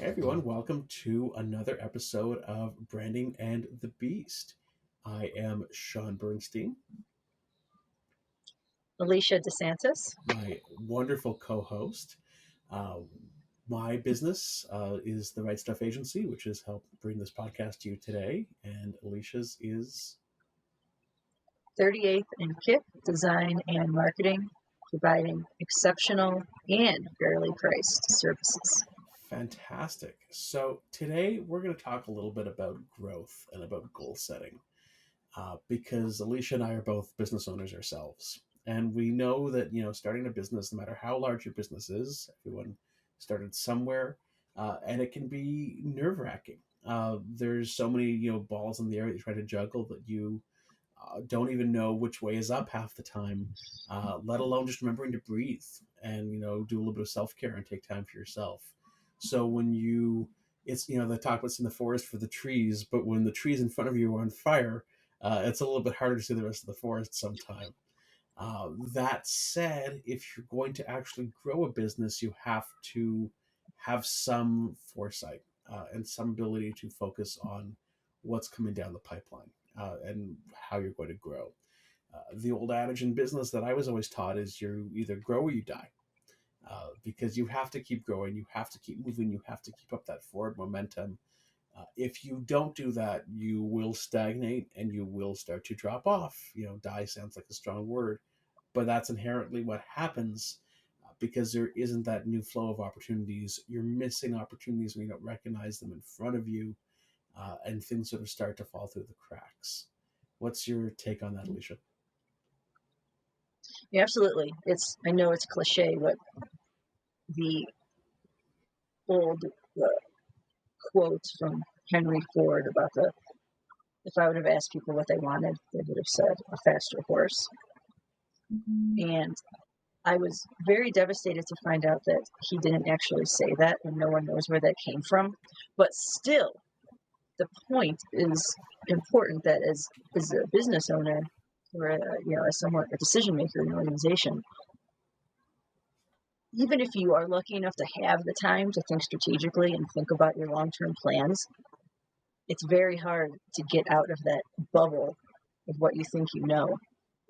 everyone, welcome to another episode of Branding and the Beast. I am Shaun Bernstein. Alicia Disantis. My wonderful co-host. My business is the Right Stuff Agency, which has helped bring this podcast to you today. And Alicia's is 38th and Kip Design and Marketing, providing exceptional and fairly priced services. fantastic. So today we're going to talk a little bit about growth and about goal setting. Because Alicia and I are both business owners ourselves. And we know that, starting a business, no matter how large your business is, everyone started somewhere, and it can be nerve wracking. There's so many, balls in the air that you try to juggle that you don't even know which way is up half the time, let alone just remembering to breathe and, do a little bit of self-care and take time for yourself. So it's, the talk what's in the forest for the trees, but when the trees in front of you are on fire, it's a little bit harder to see the rest of the forest sometime. That said, if you're going to actually grow a business, you have to have some foresight and some ability to focus on what's coming down the pipeline and how you're going to grow. The old adage in business that I was always taught is you either grow or you die. Because you have to keep growing, you have to keep moving, you have to keep up that forward momentum. If you don't do that, you will stagnate and you will start to drop off. Die sounds like a strong word, but that's inherently what happens because there isn't that new flow of opportunities. You're missing opportunities when you don't recognize them in front of you, and things sort of start to fall through the cracks. What's your take on that, Alicia? Yeah, absolutely. I know it's cliche, but the old quote from Henry Ford about if I would have asked people what they wanted, they would have said a faster horse. And I was very devastated to find out that he didn't actually say that, and no one knows where that came from. But still, the point is important that as a business owner or as somewhat a decision maker in an organization, even if you are lucky enough to have the time to think strategically and think about your long-term plans, it's very hard to get out of that bubble of what you think you know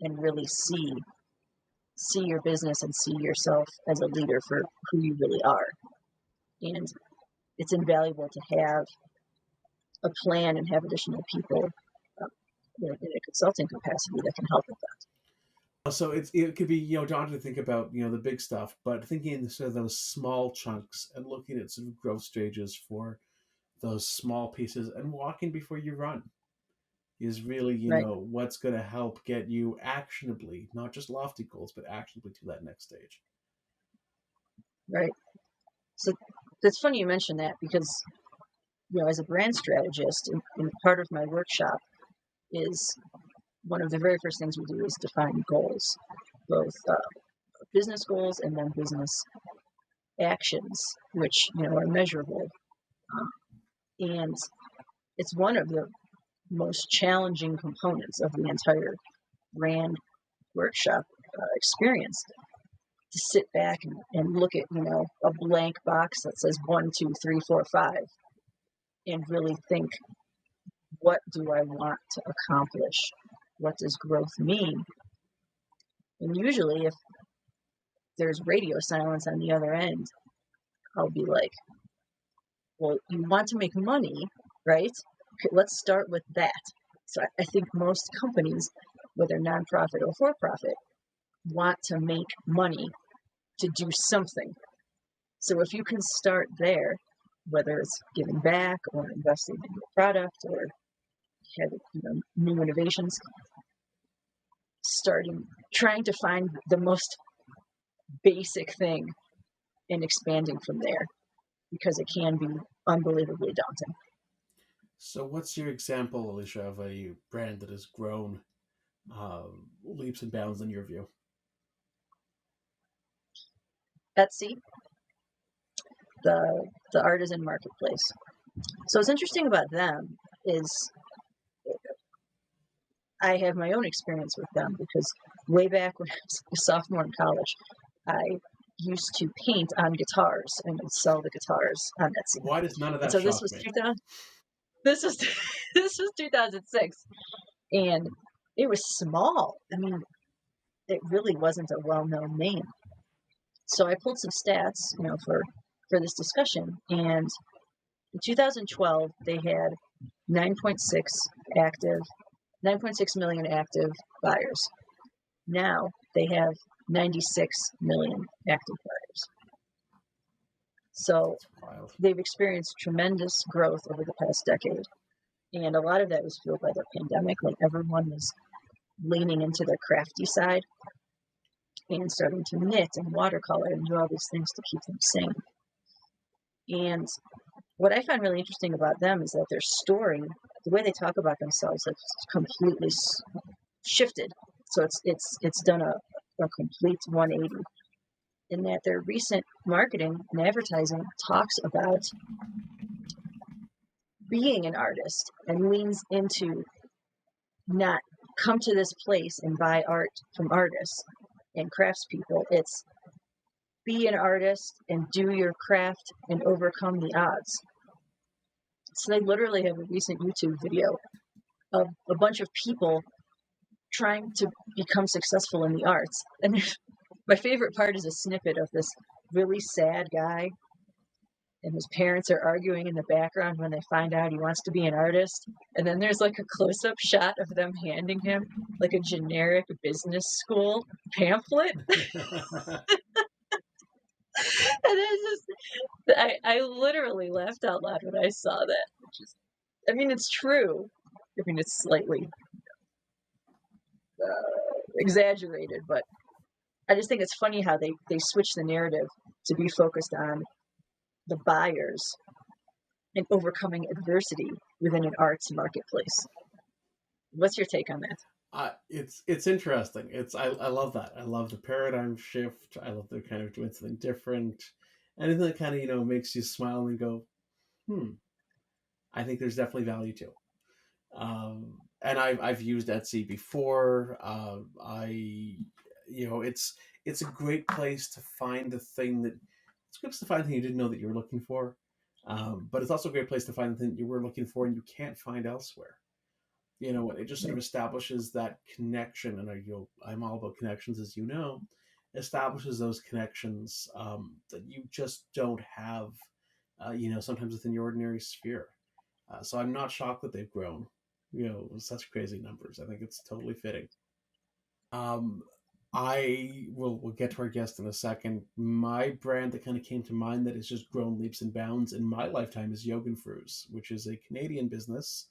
and really see your business and see yourself as a leader for who you really are. And it's invaluable to have a plan and have additional people in a consulting capacity that can help with that. So it could be daunting to think about the big stuff, but thinking sort of those small chunks and looking at sort of growth stages for those small pieces and walking before you run is really Right. What's going to help get you actionably, not just lofty goals, but actionably to that next stage. Right. So it's funny you mentioned that because as a brand strategist, and part of my workshop is one of the very first things we do is define goals, both business goals and then business actions, which are measurable. And it's one of the most challenging components of the entire brand workshop experience, to sit back and look at a blank box that says 1, 2, 3, 4, 5, and really think, what do I want to accomplish? What does growth mean? And usually if there's radio silence on the other end, I'll be like, well, you want to make money, right? Okay, let's start with that. So I think most companies, whether nonprofit or for-profit, want to make money to do something. So if you can start there, whether it's giving back or investing in your product or having new innovations, trying to find the most basic thing and expanding from there, because it can be unbelievably daunting. So what's your example, Alicia, of a brand that has grown leaps and bounds in your view? Etsy, the artisan marketplace. So what's interesting about them is I have my own experience with them, because way back when I was a sophomore in college, I used to paint on guitars and would sell the guitars on Etsy. Why does none of And that so this shock was me? 2000. This was this was 2006, and it was small. I mean, it really wasn't a well-known name. So I pulled some stats, for this discussion, and in 2012 they had 9.6 active, 9.6 million active buyers. Now they have 96 million active buyers. So Wild. they've experienced tremendous growth over the past decade. And a lot of that was fueled by the pandemic. Like, everyone was leaning into their crafty side and starting to knit and watercolor and do all these things to keep them sane. And what I find really interesting about them is that their story, the way they talk about themselves, has completely shifted. So it's done a complete 180. In that their recent marketing and advertising talks about being an artist and leans into not come to this place and buy art from artists and craftspeople. It's be an artist and do your craft and overcome the odds. So they literally have a recent YouTube video of a bunch of people trying to become successful in the arts. And my favorite part is a snippet of this really sad guy and his parents are arguing in the background when they find out he wants to be an artist. And then there's like a close-up shot of them handing him like a generic business school pamphlet. And it's just, I literally laughed out loud when I saw that. I mean, it's true. I mean, it's slightly exaggerated, but I just think it's funny how they switch the narrative to be focused on the buyers and overcoming adversity within an arts marketplace. What's your take on that? It's interesting. I love that. I love the paradigm shift. I love the kind of doing something different. Anything that kind of makes you smile and go, I think there's definitely value to. And I've used Etsy before. It's a great place to find the thing that it's good to find the thing you didn't know that you were looking for. But it's also a great place to find the thing you were looking for and you can't find elsewhere. It just sort of establishes that connection, and I'm all about connections, as you know, establishes those connections that you just don't have, sometimes within your ordinary sphere. So I'm not shocked that they've grown, such crazy numbers. I think it's totally fitting. We'll get to our guest in a second. My brand that kind of came to mind that has just grown leaps and bounds in my lifetime is Yoganfru's, which is a Canadian business.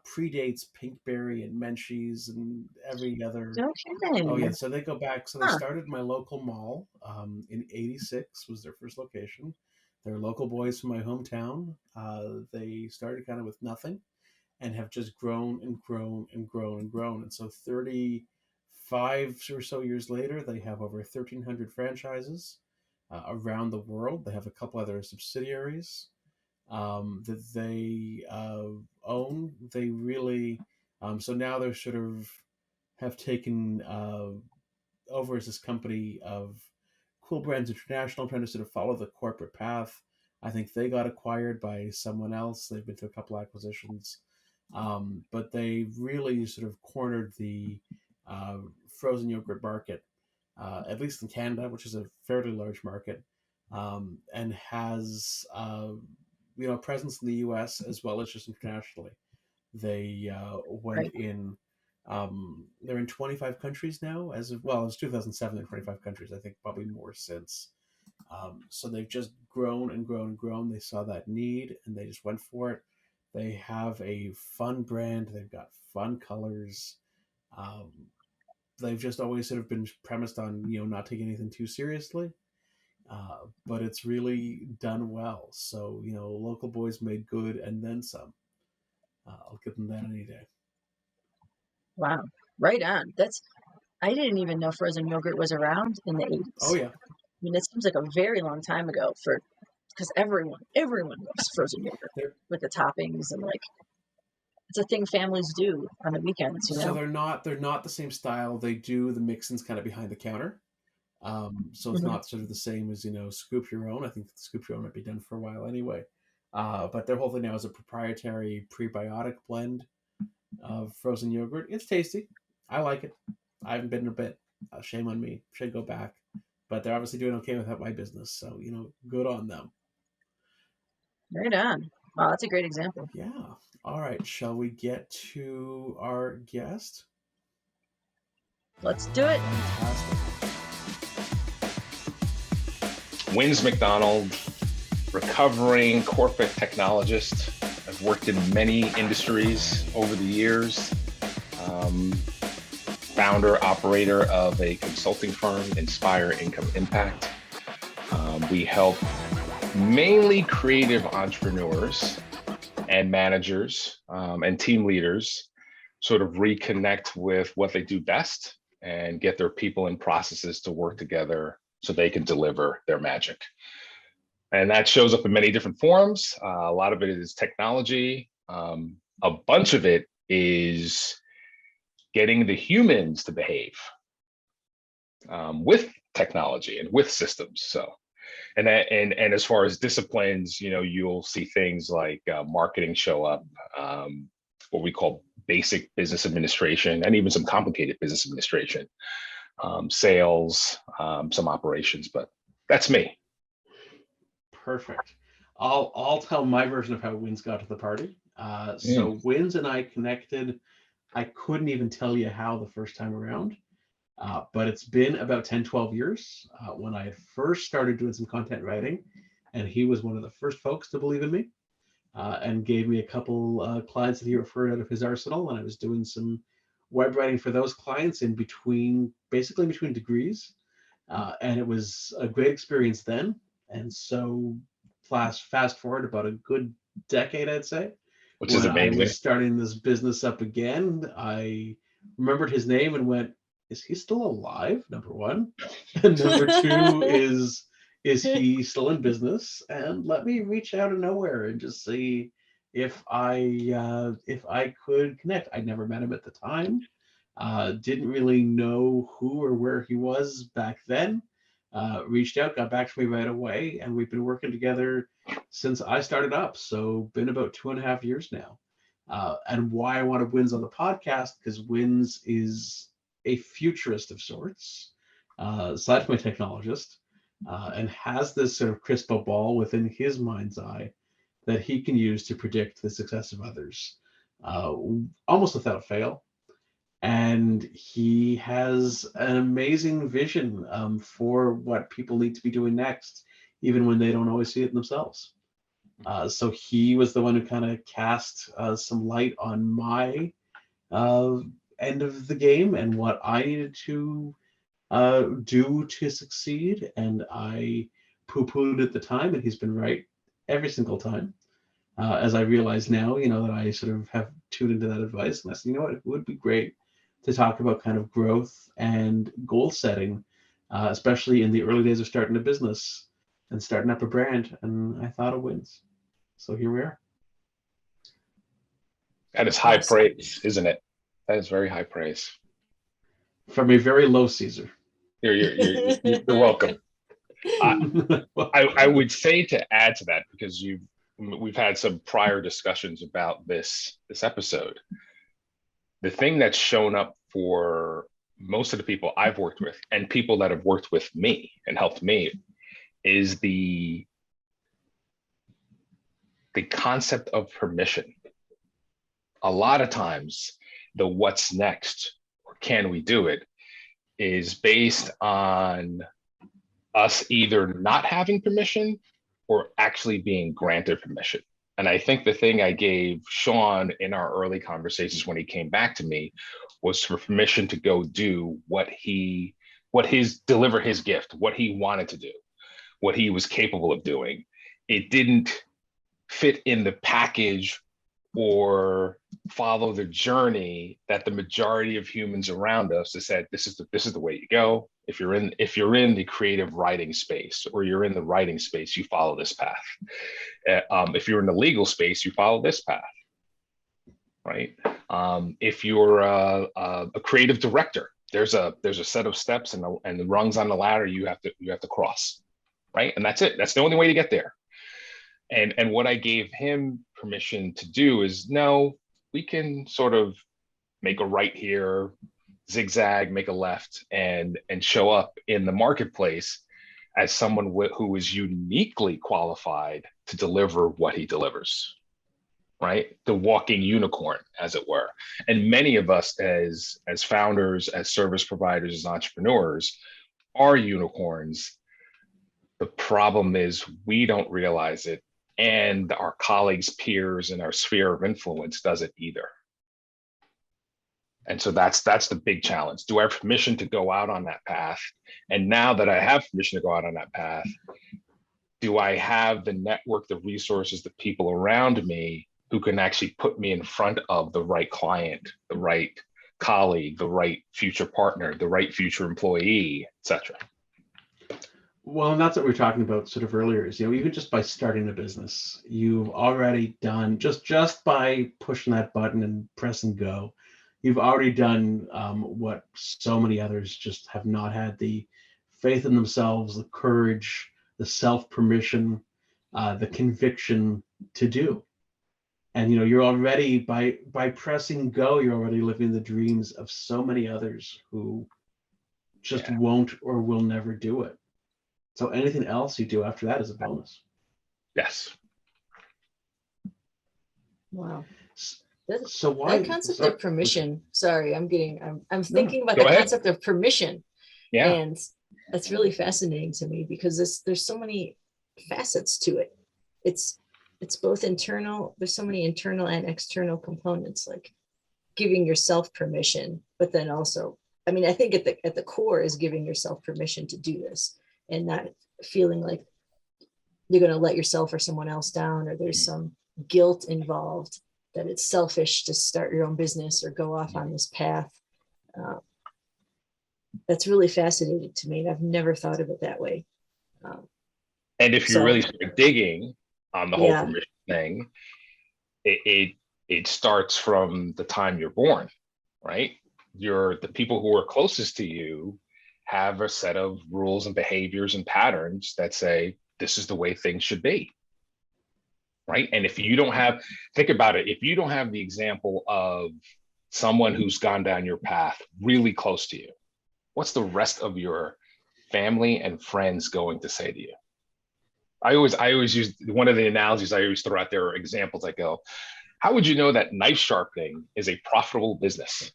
Predates Pinkberry and Menchie's and every other. Okay. Oh yeah, so they go back. So they started my local mall in '86 was their first location. They're local boys from my hometown. They started kind of with nothing, and have just grown and grown and grown and grown. And so 35 or so years later, they have over 1,300 franchises around the world. They have a couple other subsidiaries that they own. They really, so now they're sort of have taken over as this company of Cool Brands International, trying to sort of follow the corporate path. I think they got acquired by someone else. They've been through a couple acquisitions. But they really sort of cornered the frozen yogurt market, at least in Canada, which is a fairly large market, and has presence in the U.S. as well as just internationally. They went in. They're in 25 countries now. As of well, as 2007, they're in 25 countries. I think probably more since. So they've just grown and grown and grown. They saw that need and they just went for it. They have a fun brand. They've got fun colors. They've just always sort of been premised on not taking anything too seriously. But it's really done well. So local boys made good and then some. I'll give them that any day. Wow, right on. I didn't even know frozen yogurt was around in the 80s. Oh yeah. I mean, it seems like a very long time ago because everyone loves frozen yogurt with the toppings and it's a thing families do on the weekends. So they're not the same style. They do the mix-ins kind of behind the counter. So it's not sort of the same as, Scoop Your Own. I think Scoop Your Own might be done for a while anyway. But their whole thing now is a proprietary prebiotic blend of frozen yogurt. It's tasty. I like it. I haven't been in a bit. Shame on me. Should go back. But they're obviously doing okay without my business. So, good on them. Right on. Wow, that's a great example. Yeah. All right. Shall we get to our guest? Let's do it. Fantastic. Wins McDonald, recovering corporate technologist. I've worked in many industries over the years. Founder, operator of a consulting firm, Inspire Income Impact. We help mainly creative entrepreneurs and managers and team leaders sort of reconnect with what they do best and get their people and processes to work together so they can deliver their magic. And that shows up in many different forms. A lot of it is technology. A bunch of it is getting the humans to behave with technology and with systems. So, and as far as disciplines, you'll see things like marketing show up, what we call basic business administration, and even some complicated business administration, sales, some operations. But that's me. Perfect. I'll tell my version of how Wins got to the party. So Wins and I connected. I couldn't even tell you how the first time around, but it's been about 10, 12 years when I first started doing some content writing, and he was one of the first folks to believe in me and gave me a couple clients that he referred out of his arsenal, and I was doing some web writing for those clients basically in between degrees, and it was a great experience then. And so fast forward about a good decade, I'd say, which is amazing. I was starting this business up again, I remembered his name and went, is he still alive? Number one. And number two is he still in business? And let me reach out of nowhere and just see if I could connect. I'd never met him at the time. Didn't really know who or where he was back then. Reached out, got back to me right away, and we've been working together since I started up. So been about 2.5 years now. And why I wanted Wins on the podcast, because Wins is a futurist of sorts, aside from a technologist, and has this sort of crystal ball within his mind's eye that he can use to predict the success of others, almost without fail. And he has an amazing vision for what people need to be doing next, even when they don't always see it themselves. So he was the one who kind of cast some light on my end of the game and what I needed to do to succeed. And I poo-pooed at the time, and he's been right every single time. As I realize now, that I sort of have tuned into that advice, and I said, it would be great to talk about kind of growth and goal setting, especially in the early days of starting a business and starting up a brand. And I thought of Wins. So here we are. That is high praise, isn't it? That is very high praise. From a very low Caesar. You're welcome. I would say, to add to that, because we've had some prior discussions about this episode. The thing that's shown up for most of the people I've worked with and people that have worked with me and helped me is the concept of permission. A lot of times, the what's next, or can we do it, is based on us either not having permission or actually being granted permission. And I think the thing I gave Shaun in our early conversations when he came back to me was for permission to go do deliver his gift, what he wanted to do, what he was capable of doing. It didn't fit in the package or follow the journey that the majority of humans around us have said, this is the way you go. If you're in the creative writing space, or you're in the writing space, you follow this path. If you're in the legal space, you follow this path, right? If you're a creative director, there's a set of steps and the rungs on the ladder you have to cross, right? And that's it. That's the only way to get there. And what I gave him permission to do is, no, we can sort of make a right here, zigzag, make a left, and show up in the marketplace as someone who is uniquely qualified to deliver what he delivers, right? The walking unicorn, as it were. And many of us as founders, as service providers, as entrepreneurs are unicorns. The problem is we don't realize it, and our colleagues, peers, and our sphere of influence doesn't either. And so that's the big challenge. Do I have permission to go out on that path? And now that I have permission to go out on that path, do I have the network, the resources, the people around me who can actually put me in front of the right client, the right colleague, the right future partner, the right future employee, etc.? Well, and that's what we were talking about sort of earlier is, even just by starting a business, you've already done just by pushing that button and pressing go, you've already done what so many others just have not had the faith in themselves, the courage, the self-permission, the conviction to do. And, you're already, by pressing go, you're already living the dreams of so many others who just won't or will never do it. So anything else you do after that is a bonus. Yes. Wow. So why that concept of permission? Sorry, I'm thinking about Go the ahead. concept of permission. Yeah. And that's really fascinating to me because there's so many facets to it. It's both internal. There's so many internal and external components, like giving yourself permission, but then also, I think at the core is giving yourself permission to do this and not feeling like you're going to let yourself or someone else down, or there's some guilt involved that it's selfish to start your own business or go off on this path. That's really fascinating to me, and I've never thought of it that way. And if you really start digging on the whole permission thing, it starts from the time you're born, right? The people who are closest to you have a set of rules and behaviors and patterns that say this is the way things should be, right? And if you don't have, think about it, if you don't have the example of someone who's gone down your path really close to you, what's the rest of your family and friends going to say to you? I always use one of the analogies I always throw out there, or examples. I go, how would you know that knife sharpening is a profitable business?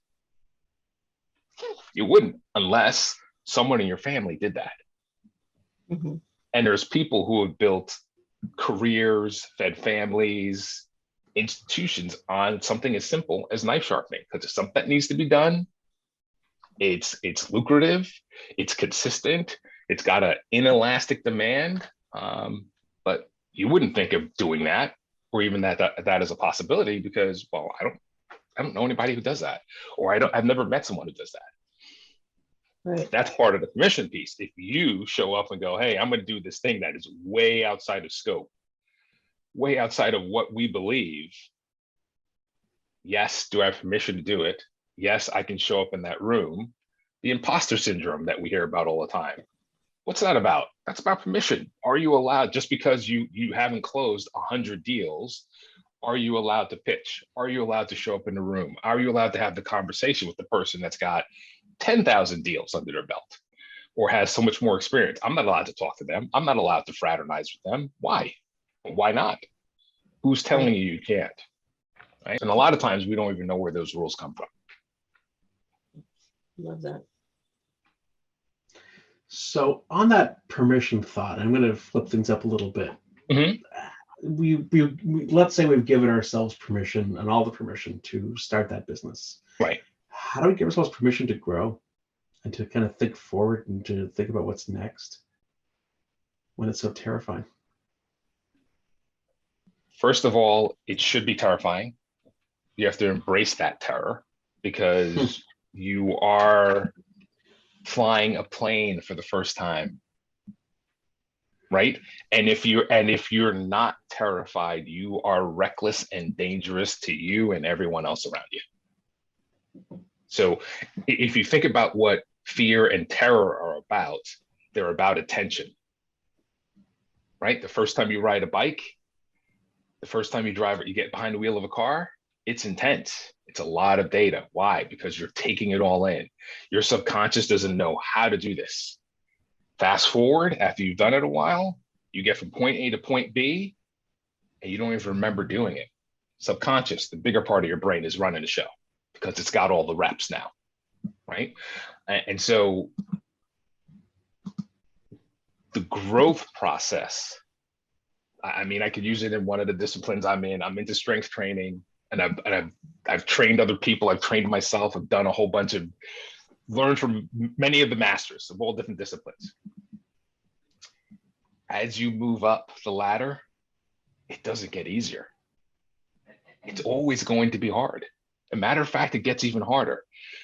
You wouldn't, unless someone in your family did that. Mm-hmm. And there's people who have built careers, fed families, institutions on something as simple as knife sharpening, because it's something that needs to be done. It's lucrative, it's consistent, it's got an inelastic demand, but you wouldn't think of doing that, or even that is a possibility, because, well, I don't know anybody who does that, or I've never met someone who does that. Right. That's part of the permission piece. If you show up and go, hey, I'm going to do this thing that is way outside of scope, way outside of what we believe. Yes, do I have permission to do it? Yes, I can show up in that room. The imposter syndrome that we hear about all the time. What's that about? That's about permission. Are you allowed, just because you haven't closed 100 deals, are you allowed to pitch? Are you allowed to show up in the room? Are you allowed to have the conversation with the person that's got 10,000 deals under their belt or has so much more experience? I'm not allowed to talk to them. I'm not allowed to fraternize with them. Why? Why not? Who's telling you you can't? Right? And a lot of times we don't even know where those rules come from. Love that. So on that permission thought, I'm going to flip things up a little bit. Mm-hmm. We let's say we've given ourselves permission, and all the permission, to start that business. Right. How do we give ourselves permission to grow and to kind of think forward and to think about what's next when it's so terrifying? First of all, it should be terrifying. You have to embrace that terror, because you are flying a plane for the first time, right? And if you're not terrified, you are reckless and dangerous to you and everyone else around you. So if you think about what fear and terror are about, they're about attention, right? The first time you ride a bike, the first time you get behind the wheel of a car, it's intense. It's a lot of data. Why? Because you're taking it all in. Your subconscious doesn't know how to do this. Fast forward, after you've done it a while, you get from point A to point B, and you don't even remember doing it. Subconscious, the bigger part of your brain, is running the show because it's got all the reps now, right? And so the growth process, I mean, I could use it in one of the disciplines I'm in. I'm into strength training, and I've trained other people. I've trained myself. I've done a whole bunch of, learned from many of the masters of all different disciplines. As you move up the ladder, it doesn't get easier. It's always going to be hard. As a matter of fact, it gets even harder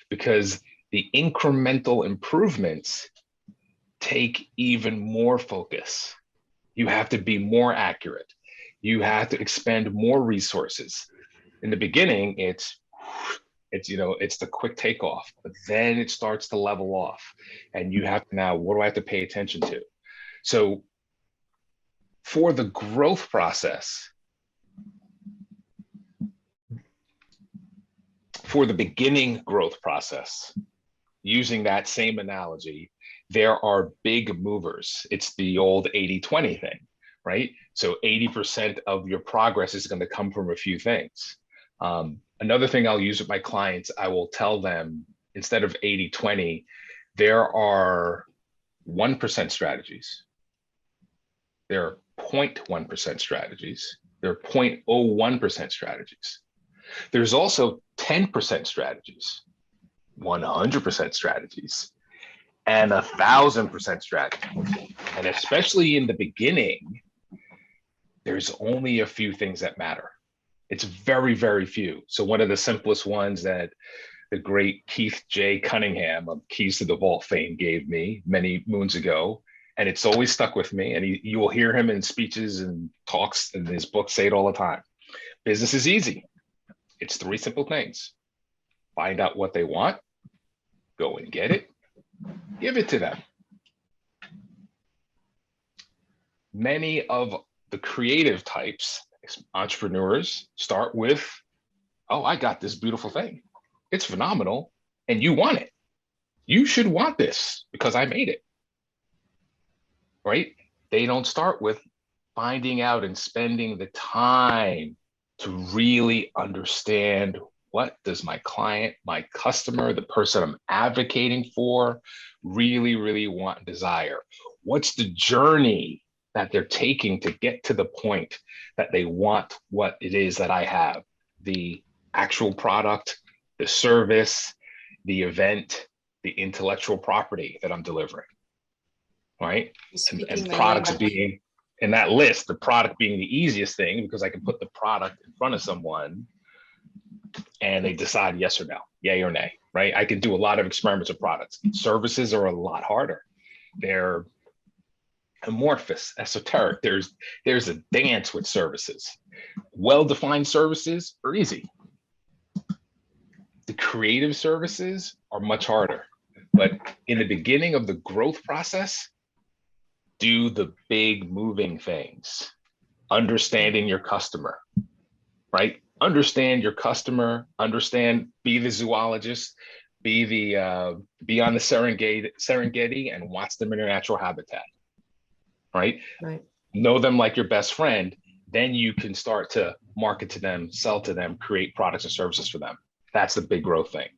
because the incremental improvements take even more focus. You have to be more accurate. You have to expend more resources. In the beginning, it's the quick takeoff, but then it starts to level off, and you have to now, what do I have to pay attention to? So for the growth process, for the beginning growth process, using that same analogy, there are big movers. It's the old 80-20 thing, right? So 80% of your progress is going to come from a few things. Another thing I'll use with my clients, I will tell them, instead of 80-20, there are 1% strategies. There are 0.1% strategies. There are 0.01% strategies. There's also 10% strategies, 100% strategies, and 1,000% strategies. And especially in the beginning, there's only a few things that matter. It's very, very few. So one of the simplest ones that the great Keith J. Cunningham of Keys to the Vault fame gave me many moons ago, and it's always stuck with me, and you will hear him in speeches and talks in his book say it all the time. Business is easy. It's 3 simple things. Find out what they want, go and get it, give it to them. Many of the creative types, entrepreneurs, start with, oh, I got this beautiful thing. It's phenomenal, and you want it. You should want this because I made it, right? They don't start with finding out and spending the time to really understand, what does my client, my customer, the person I'm advocating for really, really want and desire? What's the journey that they're taking to get to the point that they want what it is that I have? The actual product, the service, the event, the intellectual property that I'm delivering, right? And products being in that list, the product being the easiest thing because I can put the product in front of someone and they decide yes or no, yay or nay, right? I can do a lot of experiments with products. Services are a lot harder. They're amorphous, esoteric. There's a dance with services. Well-defined services are easy. The creative services are much harder. But in the beginning of the growth process, do the big moving things. Understanding your customer, right? Understand your customer, be the zoologist, be on the Serengeti and watch them in their natural habitat, right? Right. Know them like your best friend, then you can start to market to them, sell to them, create products and services for them. That's the big growth thing.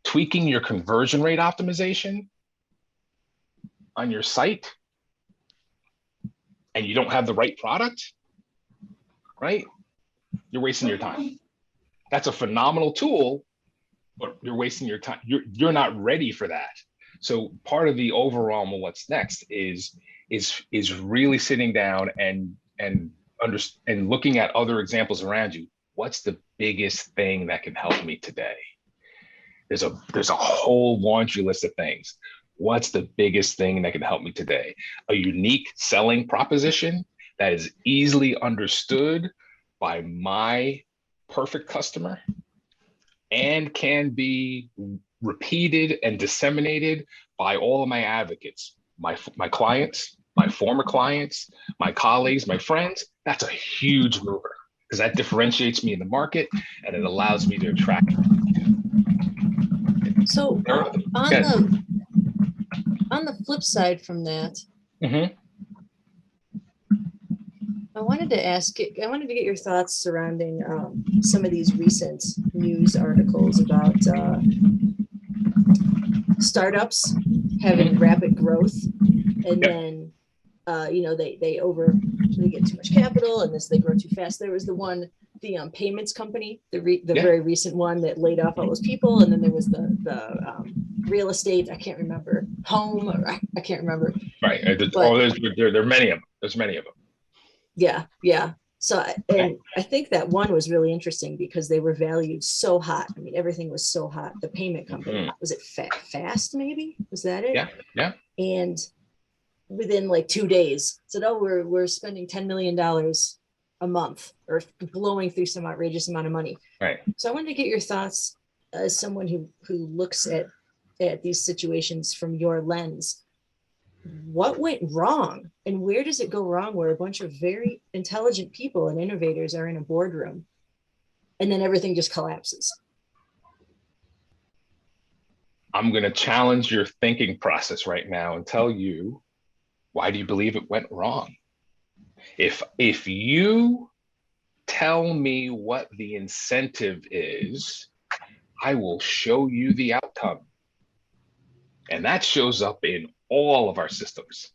Tweaking your conversion rate optimization on your site and you don't have the right product, right? You're wasting your time. That's a phenomenal tool, but you're wasting your time. You're not ready for that. So part of the overall what's next is really sitting down and looking at other examples around you. What's the biggest thing that can help me today? There's a whole laundry list of things. What's the biggest thing that can help me today? A unique selling proposition that is easily understood by my perfect customer and can be repeated and disseminated by all of my advocates, my clients, my former clients, my colleagues, my friends, that's a huge mover because that differentiates me in the market and it allows me to attract. So on the flip side from that, I wanted to get your thoughts surrounding some of these recent news articles about startups having rapid growth, and then they get too much capital, and they grow too fast. There was the payments company, the very recent one that laid off all those people, and then there was the real estate. I can't remember home. Or I can't remember. Right. There are many of them. There's many of them. Yeah. So, and I think that one was really interesting because they were valued so hot. I mean, everything was so hot. The payment company, was it Fast? Maybe was that it? Yeah. And within like 2 days, said, "Oh, we're spending $10 million a month, or blowing through some outrageous amount of money." Right. So, I wanted to get your thoughts as someone who looks at these situations from your lens. What went wrong, and where does it go wrong where a bunch of very intelligent people and innovators are in a boardroom and then everything just collapses? I'm going to challenge your thinking process right now and tell you, why do you believe it went wrong? If you tell me what the incentive is, I will show you the outcome. And that shows up in all of our systems.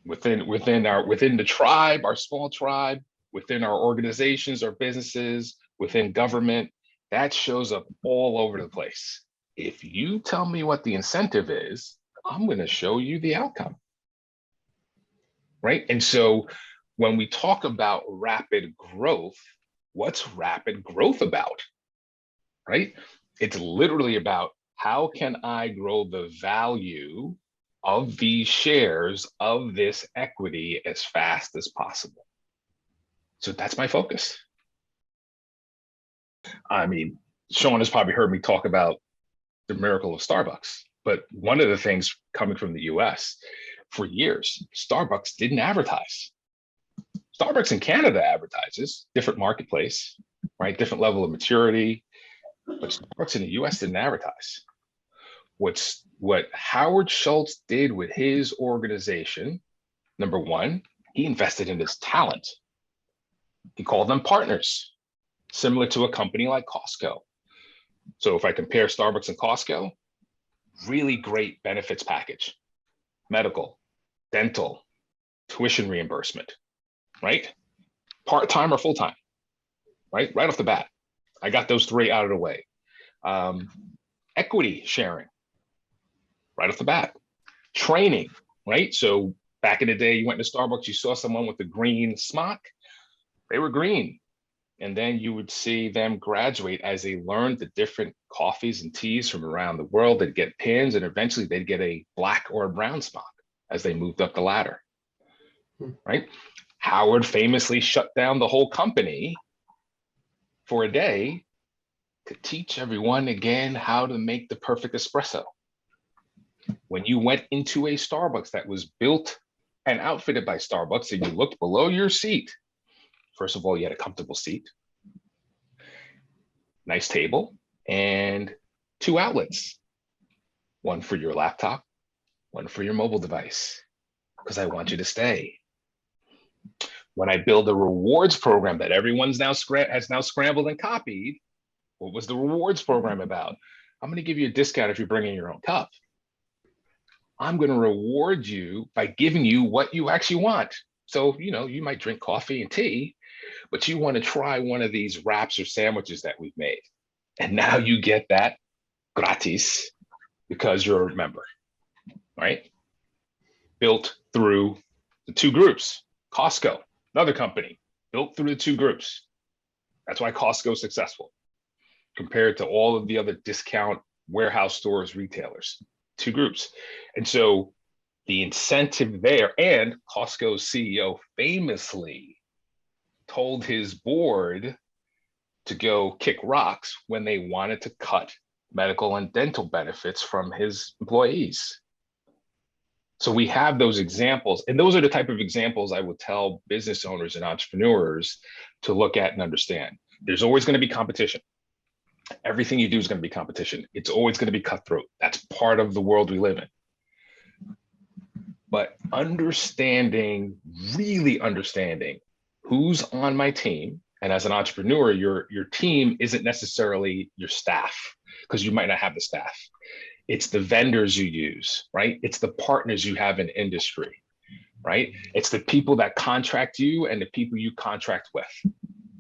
Within the tribe, our small tribe, within our organizations, our businesses, within government, that shows up all over the place. If you tell me what the incentive is, I'm going to show you the outcome. Right? And so when we talk about rapid growth, what's rapid growth about? Right? It's literally about, how can I grow the value of these shares of this equity as fast as possible? So that's my focus. I mean, Shaun has probably heard me talk about the miracle of Starbucks, but one of the things coming from the US, for years, Starbucks didn't advertise. Starbucks in Canada advertises, different marketplace, right? Different level of maturity, but Starbucks in the US didn't advertise. What Howard Schultz did with his organization, number one, he invested in his talent. He called them partners, similar to a company like Costco. So if I compare Starbucks and Costco, really great benefits package, medical, dental, tuition reimbursement, right? Part-time or full-time, right? Right off the bat. I got those three out of the way. Equity sharing, right off the bat. Training, right? So back in the day, you went to Starbucks, you saw someone with a green smock, they were green. And then you would see them graduate as they learned the different coffees and teas from around the world. They'd get pins, and eventually they'd get a black or a brown smock as they moved up the ladder, right? Howard famously shut down the whole company for a day to teach everyone again how to make the perfect espresso. When you went into a Starbucks that was built and outfitted by Starbucks, and you looked below your seat, first of all, you had a comfortable seat, nice table, and 2 outlets, one for your laptop, one for your mobile device, because I want you to stay. When I build a rewards program that everyone's now scrambled and copied, what was the rewards program about? I'm going to give you a discount if you bring in your own cup. I'm going to reward you by giving you what you actually want. So, you might drink coffee and tea, but you want to try one of these wraps or sandwiches that we've made. And now you get that gratis because you're a member, right? Built through the 2 groups. Costco, another company, built through the 2 groups. That's why Costco is successful compared to all of the other discount warehouse stores, retailers. 2 groups. And so the incentive there, and Costco's CEO famously told his board to go kick rocks when they wanted to cut medical and dental benefits from his employees. So we have those examples, and those are the type of examples I would tell business owners and entrepreneurs to look at and understand. There's always going to be competition. Everything you do is going to be competition. It's always going to be cutthroat. That's part of the world we live in. But really understanding who's on my team, and as an entrepreneur, your team isn't necessarily your staff, because you might not have the staff. It's the vendors you use, right? It's the partners you have in industry, right? It's the people that contract you and the people you contract with.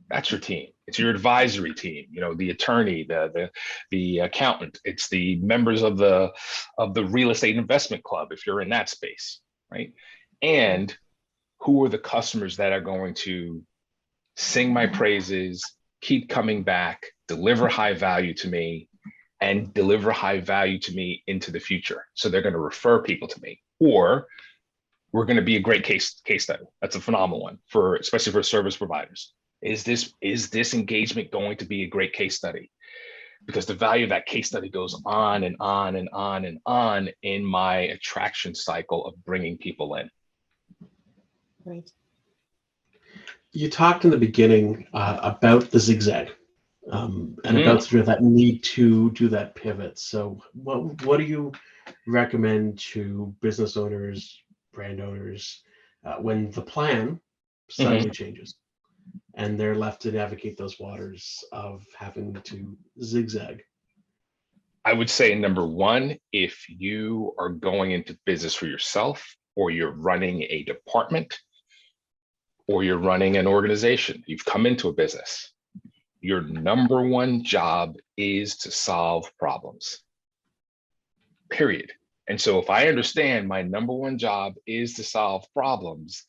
That's your team. It's your advisory team, the attorney, the accountant. It's the members of the real estate investment club, if you're in that space, right? And who are the customers that are going to sing my praises, keep coming back, deliver high value to me, and deliver high value to me into the future. So they're going to refer people to me, or we're going to be a great case study. That's a phenomenal one, especially for service providers. Is this engagement going to be a great case study? Because the value of that case study goes on and on and on and on in my attraction cycle of bringing people in. Right. You talked in the beginning about the zigzag. And about sort of that need to do that pivot. So what do you recommend to business owners, brand owners, when the plan suddenly changes and they're left to navigate those waters of having to zigzag? I would say, number one, if you are going into business for yourself, or you're running a department, or you're running an organization, you've come into a business, your number one job is to solve problems, period. And so if I understand my number one job is to solve problems,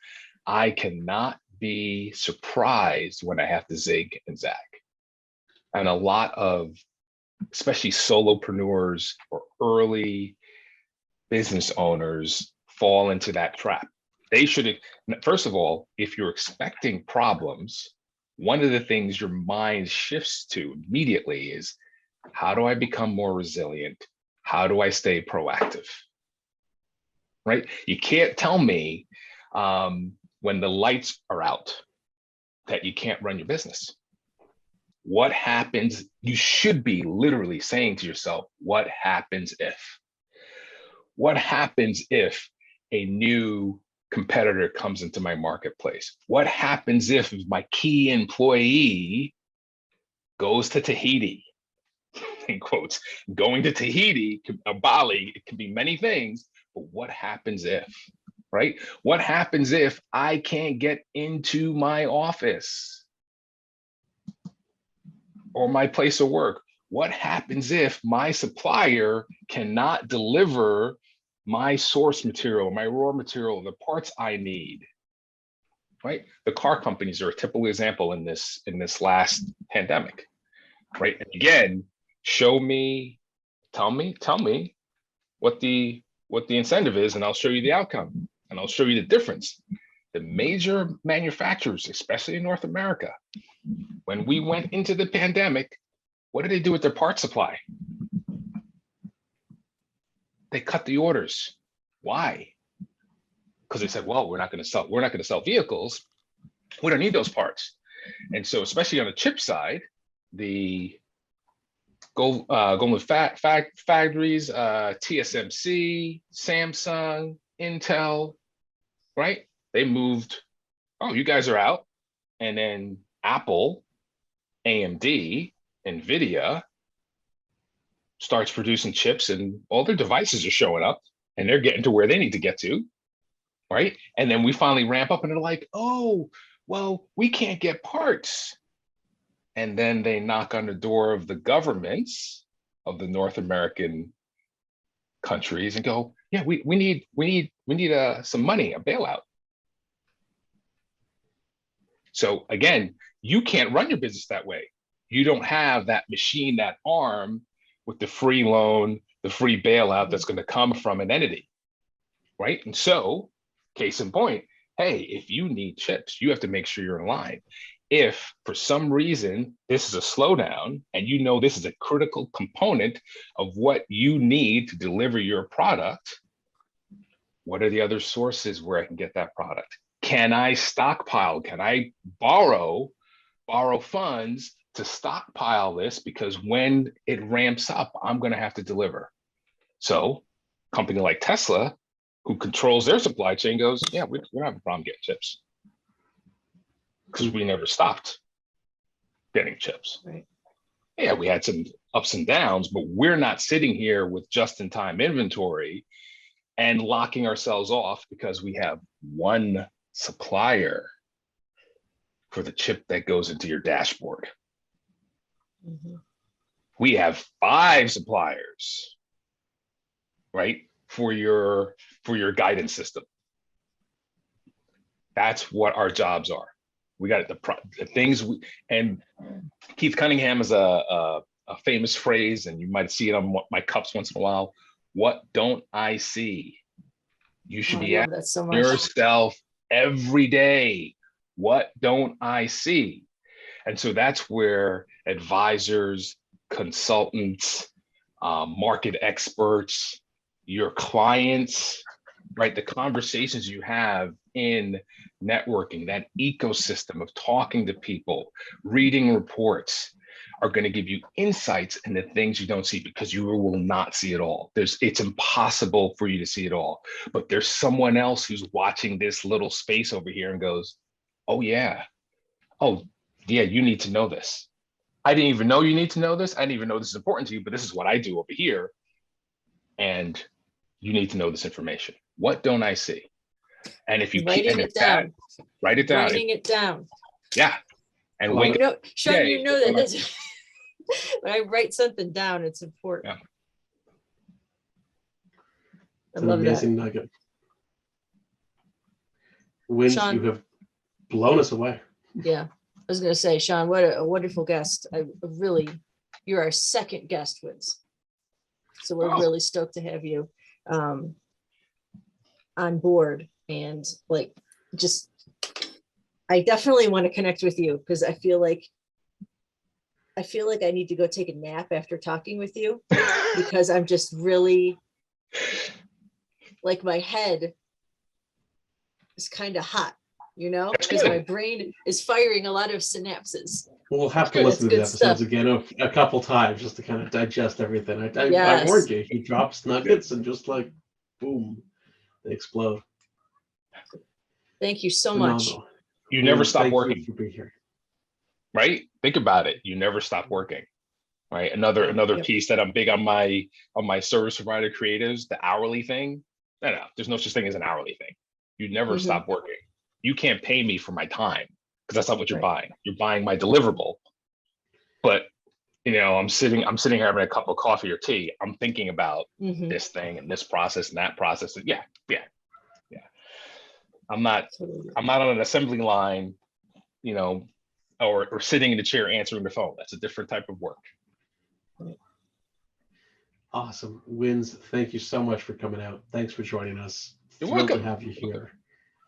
I cannot be surprised when I have to zig and zag. And a lot of, especially solopreneurs or early business owners, fall into that trap. They should, first of all, if you're expecting problems, one of the things your mind shifts to immediately is, how do I become more resilient? How do I stay proactive? Right? You can't tell me when the lights are out that you can't run your business. What happens? You should be literally saying to yourself, what happens if? What happens if a new competitor comes into my marketplace? What happens if my key employee goes to Tahiti? In quotes, going to Tahiti, Bali, it can be many things, but what happens if, right? What happens if I can't get into my office or my place of work? What happens if my supplier cannot deliver my source material, my raw material, the parts I need, right? The car companies are a typical example in this last pandemic, right? And again, show me, tell me what the incentive is, and I'll show you the outcome, and I'll show you the difference. The major manufacturers, especially in North America, when we went into the pandemic, what did they do with their part supply? They cut the orders. Why? Because they said, well, we're not going to sell vehicles. We don't need those parts. And so, especially on the chip side, the Goldman factories, TSMC, Samsung, Intel, right? They moved, oh, you guys are out. And then Apple, AMD, NVIDIA starts producing chips, and all their devices are showing up, and they're getting to where they need to get to, right? And then we finally ramp up and they're like, oh, well, we can't get parts. And then they knock on the door of the governments of the North American countries and go, yeah, we need some money, a bailout. So again, you can't run your business that way. You don't have that machine, that arm with the free loan, the free bailout that's going to come from an entity, right? And so, case in point, hey, if you need chips, you have to make sure you're in line. if for some reason this is a slowdown and you know this is a critical component of what you need to deliver your product, what are the other sources where I can get that product? Can I stockpile? Can I borrow funds to stockpile this? Because when it ramps up, I'm going to have to deliver. So a company like Tesla, who controls their supply chain, goes, yeah, we don't have a problem getting chips because we never stopped getting chips. Right. Yeah, we had some ups and downs, but we're not sitting here with just-in-time inventory and locking ourselves off because we have one supplier for the chip that goes into your dashboard. Mm-hmm. We have 5 suppliers, right, for your guidance system. That's what our jobs are. We got the things and Keith Cunningham is a famous phrase, and you might see it on my cups once in a while. What don't I see? You should be asking so yourself every day, what don't I see? And so that's where advisors, consultants, market experts, your clients, right? The conversations you have in networking, that ecosystem of talking to people, reading reports, are going to give you insights into things you don't see, because you will not see it all. It's impossible for you to see it all. But there's someone else who's watching this little space over here and goes, oh yeah, you need to know this. I didn't even know you need to know this. I didn't even know this is important to you, but this is what I do over here. And you need to know this information. What don't I see? And if you keep it down, write it down. Writing it down. Yeah. And wake up. Shaun, you know that that's when I write something down, it's important. Yeah. It's an amazing nugget. Wins, Shaun, you have blown us away. Yeah. I was going to say, Shaun, what a wonderful guest. You're our second guest, Wins. So we're really stoked to have you on board. And I definitely want to connect with you, because I feel like I need to go take a nap after talking with you, because I'm just really, my head is kind of hot, because my brain is firing a lot of synapses. We'll have to listen to the episodes again a couple times just to kind of digest everything. I warned you, he drops nuggets and just boom, they explode. Thank you so Phenomenal. much. You never stop working. Thank you for being here. Right? Think about it. You never stop working. Right? Another piece that I'm big on my service provider creatives, the hourly thing. No, there's no such thing as an hourly thing. You never stop working. You can't pay me for my time, because that's not what you're buying. You're buying my deliverable. But I'm sitting here having a cup of coffee or tea. I'm thinking about this thing and this process and that process. And yeah. I'm not on an assembly line, or sitting in a chair answering the phone. That's a different type of work. Awesome. Wins, thank you so much for coming out. Thanks for joining us. You're Thrilled welcome. to have you here.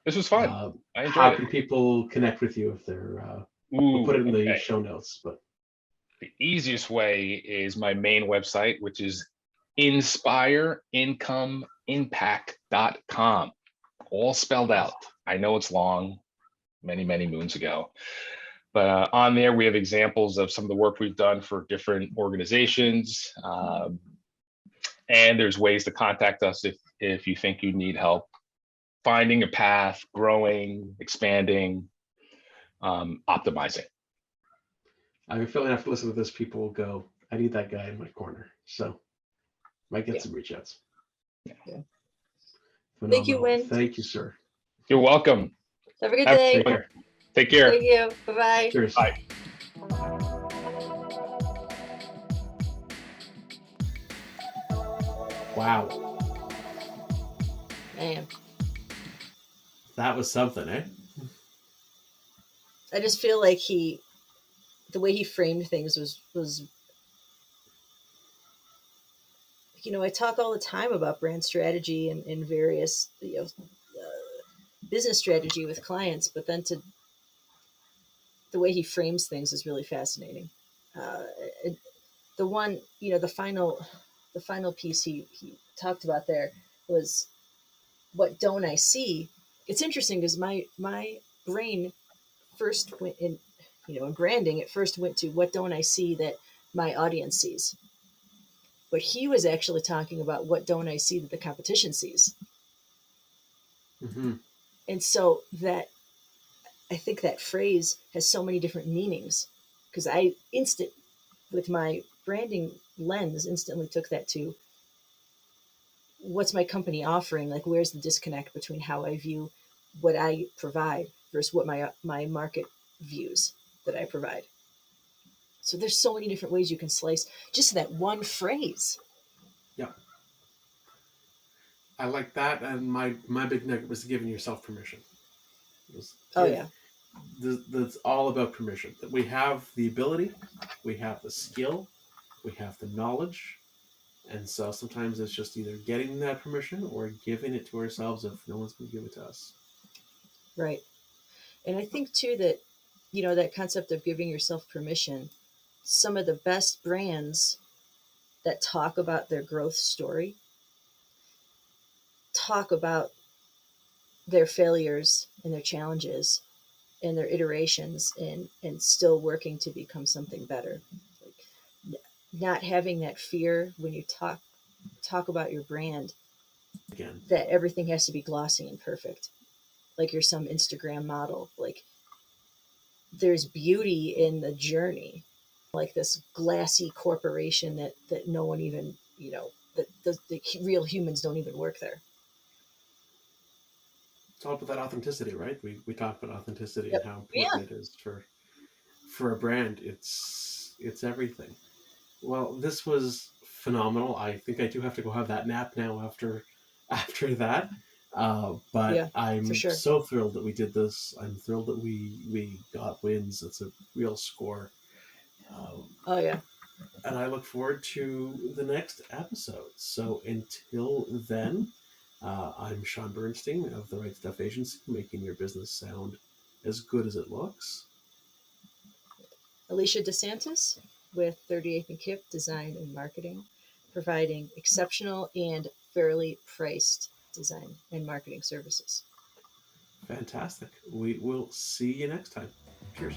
This was fun. I enjoyed how it. can people connect with you if they're we'll put it in the show notes, but the easiest way is my main website, which is inspireincomeImpact.com, all spelled out. I know it's long, many moons ago, but on there we have examples of some of the work we've done for different organizations, and there's ways to contact us if you think you need help finding a path, growing, expanding, optimizing. I have a feeling after listening to this, people will go, I need that guy in my corner. So might get some reach outs. Yeah. Thank you, Win. Thank you, sir. You're welcome. Have a good day. Take care. Thank you. Bye-bye. Cheers. Bye. Wow. Man. That was something, eh? I just feel like the way he framed things was I talk all the time about brand strategy and various business strategy with clients, but then to the way he frames things is really fascinating. Uh, the one, the final piece he talked about there was, what don't I see? It's interesting because my brain first went in, in branding, it first went to, what don't I see that my audience sees? But he was actually talking about, what don't I see that the competition sees? Mm-hmm. And so that, I think that phrase has so many different meanings, because with my branding lens, instantly took that to, what's my company offering? Like, where's the disconnect between how I view what I provide versus what my market views that I provide? So there's so many different ways you can slice just that one phrase. Yeah. I like that, and my big nugget was giving yourself permission. Oh yeah. That's all about permission. That we have the ability, we have the skill, we have the knowledge, and so sometimes it's just either getting that permission or giving it to ourselves if no one's going to give it to us. Right. And I think too that, that concept of giving yourself permission, some of the best brands that talk about their growth story talk about their failures and their challenges and their iterations, and still working to become something better. Like, not having that fear when you talk about your brand, Again, that everything has to be glossy and perfect, like you're some Instagram model. Like, there's beauty in the journey, like this glassy corporation that no one even, that the real humans don't even work there. it's all about that authenticity, right? We talk about authenticity and Yep. how Yeah. important it is for a brand. It's everything. Well, this was phenomenal. I think I do have to go have that nap now after that. But Yeah, for I'm sure. so thrilled that we did this. I'm thrilled that we got wins. It's a real score. Um, Oh yeah. and I look forward to the next episode. So until then, I'm Shaun Bernstein of the Right Stuff Agency, making your business sound as good as it looks. Alicia Disantis with 38th and Kip Design and Marketing, providing exceptional and fairly priced design and marketing services. Fantastic. We will see you next time. Cheers.